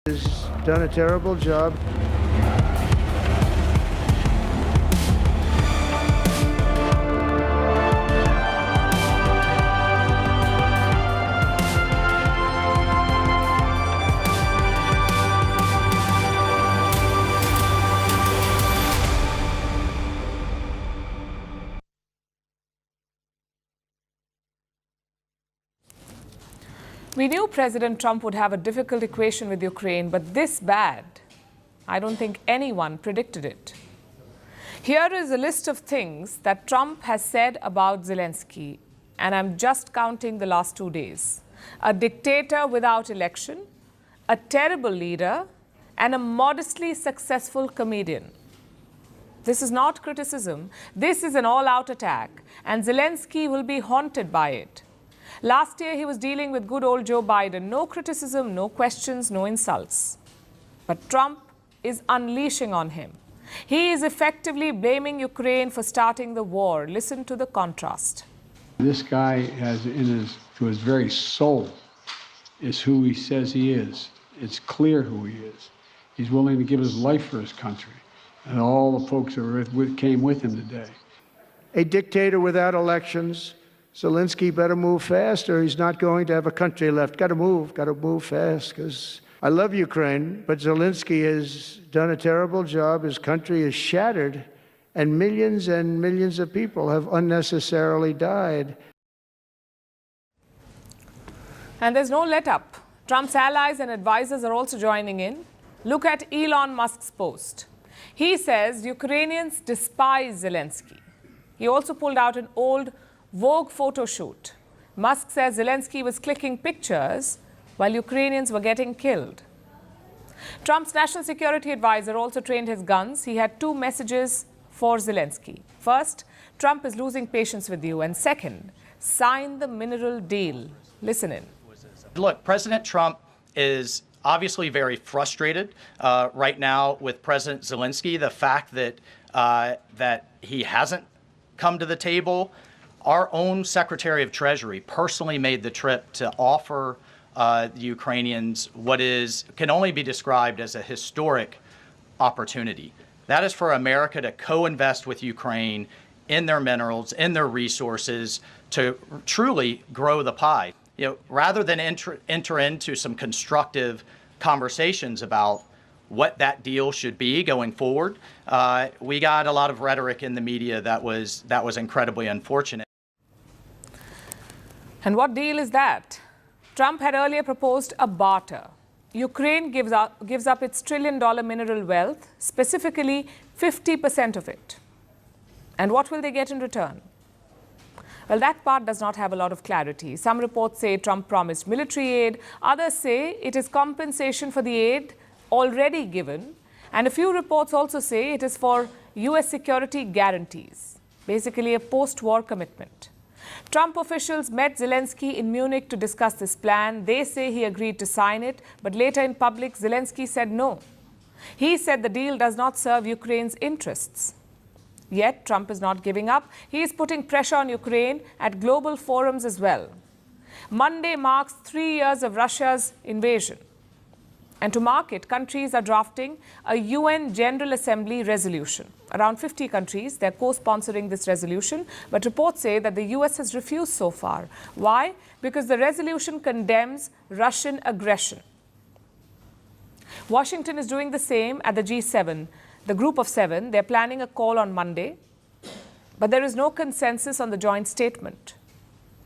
has done a terrible job. We knew President Trump would have a difficult equation with Ukraine, but this bad, I don't think anyone predicted it. Here is a list of things that Trump has said about Zelensky, and I'm just counting the last 2 days. A dictator without election, a terrible leader, and a modestly successful comedian. This is not criticism. This is an all-out attack, and Zelensky will be haunted by it. Last year, he was dealing with good old Joe Biden. No criticism, no questions, no insults. But Trump is unleashing on him. He is effectively blaming Ukraine for starting the war. Listen to the contrast. This guy has to his very soul is who he says he is. It's clear who he is. He's willing to give his life for his country. And all the folks that came with him today. A dictator without elections. Zelensky better move fast or he's not going to have a country left. Got to move fast, because I love Ukraine, but Zelensky has done a terrible job. His country is shattered, and millions of people have unnecessarily died. And there's no let-up. Trump's allies and advisors are also joining in. Look at Elon Musk's post. He says Ukrainians despise Zelensky. He also pulled out an old Vogue photo shoot. Musk says Zelensky was clicking pictures while Ukrainians were getting killed. Trump's national security advisor also trained his guns. He had 2 messages for Zelensky. First, Trump is losing patience with you. And second, sign the mineral deal. Listen in. Look, President Trump is obviously very frustrated right now with President Zelensky. The fact that he hasn't come to the table. Our own Secretary of Treasury personally made the trip to offer the Ukrainians what can only be described as a historic opportunity. That is for America to co-invest with Ukraine in their minerals, in their resources, to truly grow the pie. Rather than enter into some constructive conversations about what that deal should be going forward, we got a lot of rhetoric in the media that was incredibly unfortunate. And what deal is that? Trump had earlier proposed a barter. Ukraine gives up its $1 trillion mineral wealth, specifically 50% of it. And what will they get in return? Well, that part does not have a lot of clarity. Some reports say Trump promised military aid. Others say it is compensation for the aid already given. And a few reports also say it is for U.S. security guarantees, basically a post-war commitment. Trump officials met Zelensky in Munich to discuss this plan. They say he agreed to sign it, but later in public, Zelensky said no. He said the deal does not serve Ukraine's interests. Yet, Trump is not giving up. He is putting pressure on Ukraine at global forums as well. Monday marks 3 years of Russia's invasion. And to mark it, countries are drafting a UN General Assembly resolution. Around 50 countries, they're co-sponsoring this resolution, but reports say that the US has refused so far. Why? Because the resolution condemns Russian aggression. Washington is doing the same at the G7. The group of 7, they're planning a call on Monday, but there is no consensus on the joint statement.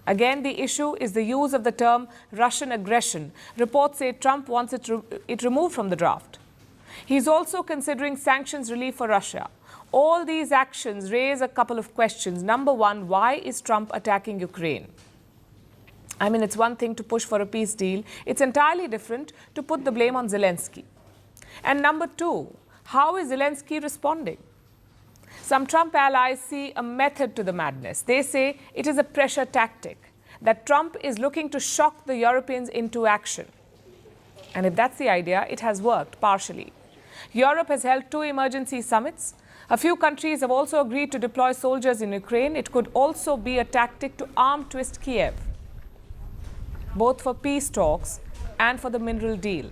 Again, the issue is the use of the term Russian aggression. Reports say Trump wants it removed from the draft. He's also considering sanctions relief for Russia. All these actions raise a couple of questions. Number one, why is Trump attacking Ukraine? I mean, it's one thing to push for a peace deal. It's entirely different to put the blame on Zelensky. And number two, how is Zelensky responding? Some Trump allies see a method to the madness. They say it is a pressure tactic, that Trump is looking to shock the Europeans into action. And if that's the idea, it has worked partially. Europe has held 2 emergency summits. A few countries have also agreed to deploy soldiers in Ukraine. It could also be a tactic to arm twist Kiev, both for peace talks and for the mineral deal.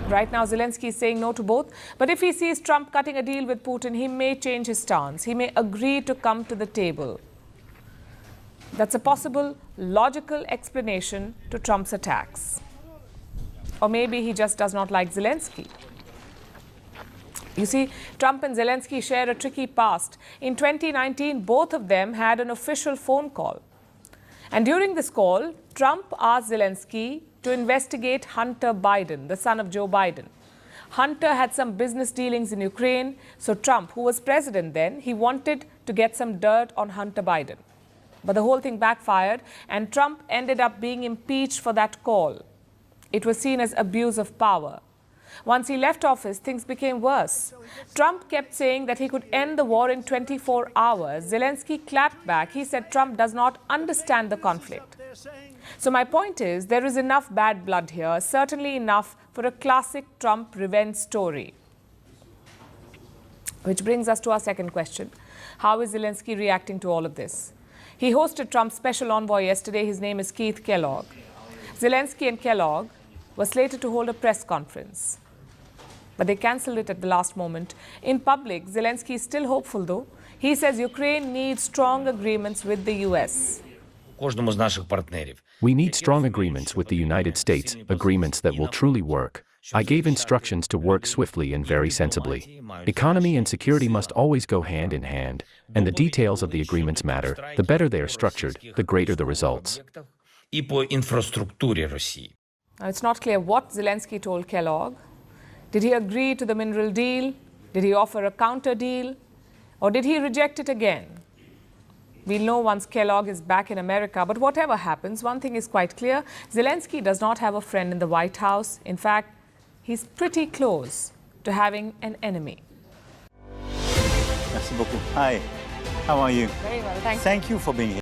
Right now, Zelensky is saying no to both. But if he sees Trump cutting a deal with Putin, he may change his stance. He may agree to come to the table. That's a possible logical explanation to Trump's attacks. Or maybe he just does not like Zelensky. You see, Trump and Zelensky share a tricky past. In 2019, both of them had an official phone call. And during this call, Trump asked Zelensky to investigate Hunter Biden, the son of Joe Biden. Hunter had some business dealings in Ukraine, so Trump, who was president then, he wanted to get some dirt on Hunter Biden. But the whole thing backfired, and Trump ended up being impeached for that call. It was seen as abuse of power. Once he left office, things became worse. Trump kept saying that he could end the war in 24 hours. Zelensky clapped back. He said Trump does not understand the conflict. So my point is, there is enough bad blood here, certainly enough for a classic Trump revenge story. Which brings us to our second question. How is Zelensky reacting to all of this? He hosted Trump's special envoy yesterday. His name is Keith Kellogg. Zelensky and Kellogg were slated to hold a press conference, but they cancelled it at the last moment. In public, Zelensky is still hopeful, though. He says Ukraine needs strong agreements with the US. We need strong agreements with the United States, agreements that will truly work. I gave instructions to work swiftly and very sensibly. Economy and security must always go hand in hand, and the details of the agreements matter. The better they are structured, the greater the results. Now, it's not clear what Zelensky told Kellogg. Did he agree to the mineral deal? Did he offer a counter deal? Or did he reject it again? We'll know once Kellogg is back in America. But whatever happens, one thing is quite clear. Zelensky does not have a friend in the White House. In fact, he's pretty close to having an enemy. Merci beaucoup. Hi, how are you? Very well, thank you. Thank you for being here.